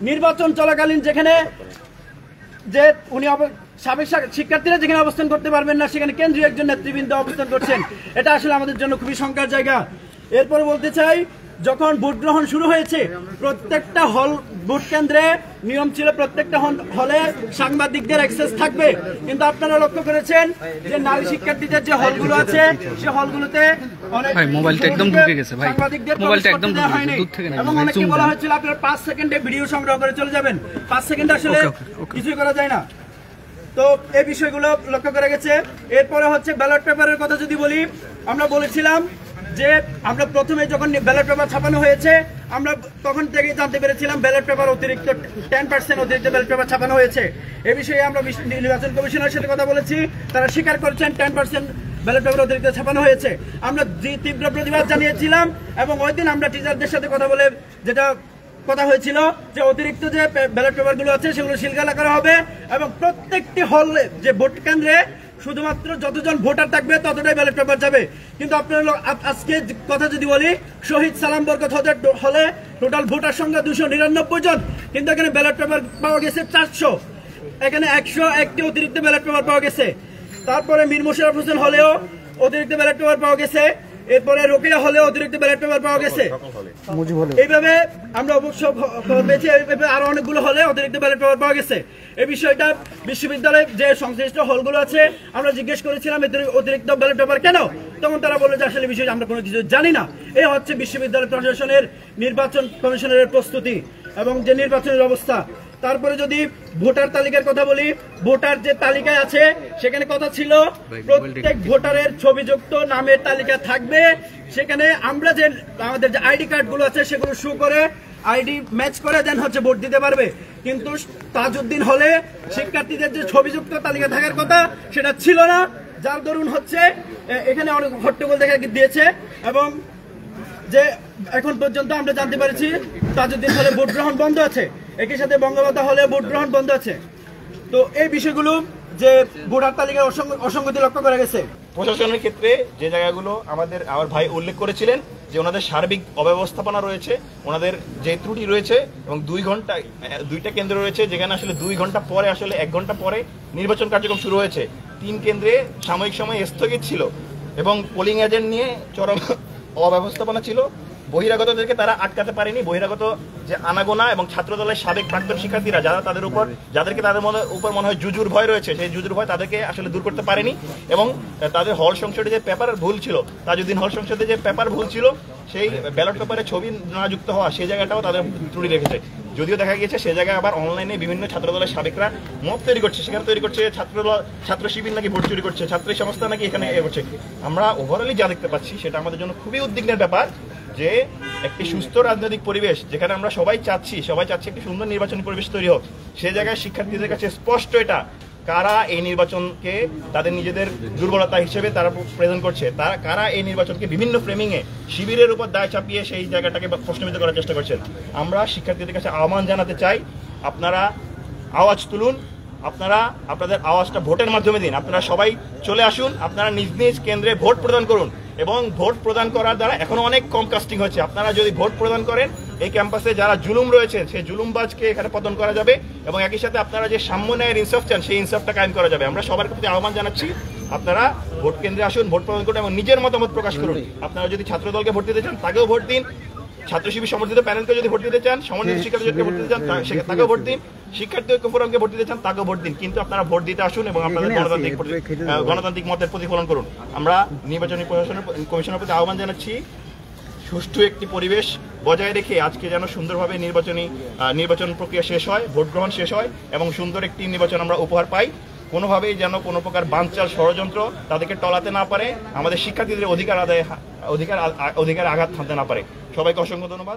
নির্বাচন চলাকালীন যেখানে যে উনি সাবেক শিক্ষার্থীরা যেখানে অবস্থান করতে পারবেন না, সেখানে কেন্দ্রীয় একজন নেতৃবৃন্দ অবস্থান করছেন। এটা আসলে আমাদের জন্য খুবই শঙ্কার জায়গা। এরপরে বলতে চাই, যখন ভোট গ্রহণ শুরু হয়েছে, প্রত্যেকটা হল ভোট কেন্দ্রে নিয়ম ছিল প্রত্যেকটা হলে সাংবাদিকদের অ্যাক্সেস থাকবে, কিন্তু আপনারা লক্ষ্য করেছেন যে নারী শিক্ষার্থীদের যে হলগুলো আছে, সে হলগুলোতে এবং অনেকে বলা হয়েছিল আপনারা 5 সেকেন্ডে ভিডিও সংগ্রহ করে চলে যাবেন। 5 সেকেন্ড আসলে কিছুই করা যায় না। তো এই বিষয়গুলো লক্ষ্য করা গেছে। এরপরে হচ্ছে ব্যালট পেপারের কথা যদি বলি, আমরা বলেছিলাম যে আমরা প্রথমে যখন ব্যালট পেপার ছাপানো হয়েছে, আমরা তখন থেকে জানতে পেরেছিলাম ব্যালট পেপার অতিরিক্ত 10% অতিরিক্ত ব্যালট পেপার ছাপানো হয়েছে। এ বিষয়ে আমরা নির্বাচন কমিশনের সাথে কথা বলেছি, তারা স্বীকার করছেন 10% ব্যালট পেপার অতিরিক্ত ছাপানো হয়েছে। আমরা তীব্র প্রতিবাদ জানিয়েছিলাম এবং ওই দিন আমরা টিচারদের সাথে কথা বলে যেটা কথা হয়েছিল যে অতিরিক্ত যে ব্যালট পেপারগুলো আছে সেগুলো সিলগালা করা হবে এবং প্রত্যেকটি হলে যে ভোট কেন্দ্রে শুধুমাত্র যতজন ভোটার থাকবে ততটাই ব্যালট পেপার যাবে। কিন্তু আপনারা আজকে কথা যদি বলি, শহীদ সালাম বরকত হলে টোটাল ভোটার সংখ্যা 299 জন, কিন্তু এখানে ব্যালট পেপার পাওয়া গেছে 400, এখানে 101টি অতিরিক্ত ব্যালট পেপার পাওয়া গেছে। তারপরে মীর মোশাররফ হোসেন হলেও অতিরিক্ত ব্যালট পেপার পাওয়া গেছে, এরপরে রোকেয়া হলেও অতিরিক্ত ব্যালট পেপার পাওয়া গেছে। এইভাবে আমরা অবশ্য পেয়েছি, আরো অনেকগুলো হলে অতিরিক্ত ব্যালট পেপার পাওয়া গেছে। এই বিষয়টা বিশ্ববিদ্যালয়ের যে সংশ্লিষ্ট হলগুলো আছে আমরা জিজ্ঞেস করেছিলাম অতিরিক্ত ব্যালট পেপার কেন, তখন তারা বলল যে আসলে বিষয়টা আমরা কোনো কিছু জানি না। এই হচ্ছে বিশ্ববিদ্যালয় প্রশাসনের নির্বাচন কমিশনের প্রস্তুতি এবং যে নির্বাচনের অবস্থা। তারপরে যদি ভোটার তালিকার কথা বলি, ভোটার যে তালিকায় আছে সেখানে কথা ছিল প্রত্যেক ভোটারের ছবিযুক্ত নামের তালিকা থাকবে। সেখানে আমরা যে আমাদের যে আইডি কার্ড গুলো আছে সেগুলো শো করে আইডি ম্যাচ করে দেন হচ্ছে ভোট দিতে পারবে। কিন্তু তাজউদ্দিন হলে শিক্ষার্থীদের যে ছবিযুক্ত তালিকা থাকার কথা সেটা ছিল না, যার দরুন হচ্ছে এখানে অনেক হট্টগোল দেখা দিয়েছে এবং যে এখন পর্যন্ত আমরা জানতে পারছি তাজউদ্দিন হলে ভোট গ্রহণ বন্ধ আছে, একই সাথে বঙ্গবন্ধু হলে ভোট গ্রহণ বন্ধ আছে। তো এই বিষয়গুলো যে ভোটার তালিকায় অসঙ্গতি লক্ষ্য করা গেছে। প্রশাসনের ক্ষেত্রে যে জায়গাগুলো আমার ভাই উল্লেখ করেছিলেন যে ওনাদের সার্বিক অব্যবস্থাপনা রয়েছে, ওনাদের যে ত্রুটি রয়েছে এবং 2টা কেন্দ্র রয়েছে যেখানে আসলে 2 ঘন্টা পরে আসলে 1 ঘন্টা পরে নির্বাচন কার্যক্রম শুরু হয়েছে। 3 কেন্দ্রে সাময়িক সময় স্থগিত ছিল এবং পোলিং এজেন্ট নিয়ে চরম অব্যবস্থাপনা ছিল। বহিরাগতদেরকে তারা আটকাতে পারেনি। বহিরাগত যে আনাগোনা এবং ছাত্রদলের সাবেক প্রাক্তন শিক্ষার্থীরা যাদেরকে তাদের উপর মনে হয় জুজুর ভয় রয়েছে, সেই জুজুর ভয় তাদেরকে আসলে দূর করতে পারেনি এবং তাদের হল সংসদে যে পেপার ভুল ছিল, তাজউদ্দিন হল সংসদে যে পেপার ভুল ছিল, সেই ব্যালট পেপারে ছবি না যুক্ত হওয়া, সেই জায়গাটাও তাদের ত্রুটি রেখেছে। যদিও দেখা গিয়েছে সে জায়গায় আবার অনলাইনে বিভিন্ন ছাত্রদলের সাবেকরা মত তৈরি করছে, সেখানে তৈরি করছে ছাত্র শিবির নাকি ভোট চুরি করছে, ছাত্রী সংস্থা নাকি এখানে করছে। আমরা ওভারঅলি যা দেখতে পাচ্ছি সেটা আমাদের জন্য খুবই উদ্বিগ্নের ব্যাপার যে একটি সুস্থ রাজনৈতিক পরিবেশ যেখানে আমরা সবাই চাচ্ছি একটি সুন্দর নির্বাচনী পরিবেশ তৈরি হোক, সে জায়গায় শিক্ষার্থীদের কাছে স্পষ্ট এটা কারা এই নির্বাচনকে তাদের নিজেদের দুর্বলতা হিসেবে তারা প্রেজেন্ট করছে, কারা এই নির্বাচনকে বিভিন্ন ফ্রেমিংয়ে শিবিরের উপর দায় চাপিয়ে সেই জায়গাটাকে প্রশ্নবিদ্ধ করার চেষ্টা করছেন। আমরা শিক্ষার্থীদের কাছে আহ্বান জানাতে চাই, আপনারা আওয়াজ তুলুন, আপনারা আপনাদের আওয়াজটা ভোটের মাধ্যমে দিন। আপনারা সবাই চলে আসুন, আপনারা নিজ নিজ কেন্দ্রে ভোট প্রদান করুন এবং ভোট প্রদান করার দ্বারা এখনো অনেক কম কাস্টিং হয়েছে। আপনারা যদি ভোট প্রদান করেন, এই ক্যাম্পাসে যারা জুলুম রয়েছে সেই জুলুমবাজকে এখানে পতন করা যাবে এবং একই সাথে আপনারা যে সাম্য ন্যায়ের ইনসাফ চান সেই ইনসাফটা কায়েম করা যাবে। আমরা সবার প্রতি আহ্বান জানাচ্ছি, আপনারা ভোট কেন্দ্রে আসুন, ভোট প্রদান করুন এবং নিজের মতামত প্রকাশ করুন। আপনারা যদি ছাত্র দলকে ভোট দিতে চান তাকেও ভোট দিন, ছাত্র শিবির সমর্থিত প্যানেলকে যদি ভোট দিতে চান, সমন্বিত শিক্ষার্থীদেরকে ভোট দিতে চান তাকেও ভোট দিন, শিক্ষার্থী ঐক্য ফোরামকে ভোট দিতে চান তাকেও ভোট দিন। কিন্তু আপনারা ভোট দিতে আসুন এবং আপনাদের গণতান্ত্রিক মতের প্রতিফলন করুন। আমরা নির্বাচনী কমিশনের প্রতি আহ্বান জানাচ্ছি, সুষ্ঠু একটি পরিবেশ বজায় রেখে আজকে যেন সুন্দরভাবে নির্বাচন প্রক্রিয়া শেষ হয়, ভোট গ্রহণ শেষ হয় এবং সুন্দর একটি নির্বাচন আমরা উপহার পাই। কোনোভাবেই যেন কোনো প্রকার বানচাল ষড়যন্ত্র তাদেরকে টলাতে না পারে, আমাদের শিক্ষার্থীদের অধিকার আঘাত হানতে না পারে। সবাইকে অসংখ্য ধন্যবাদ।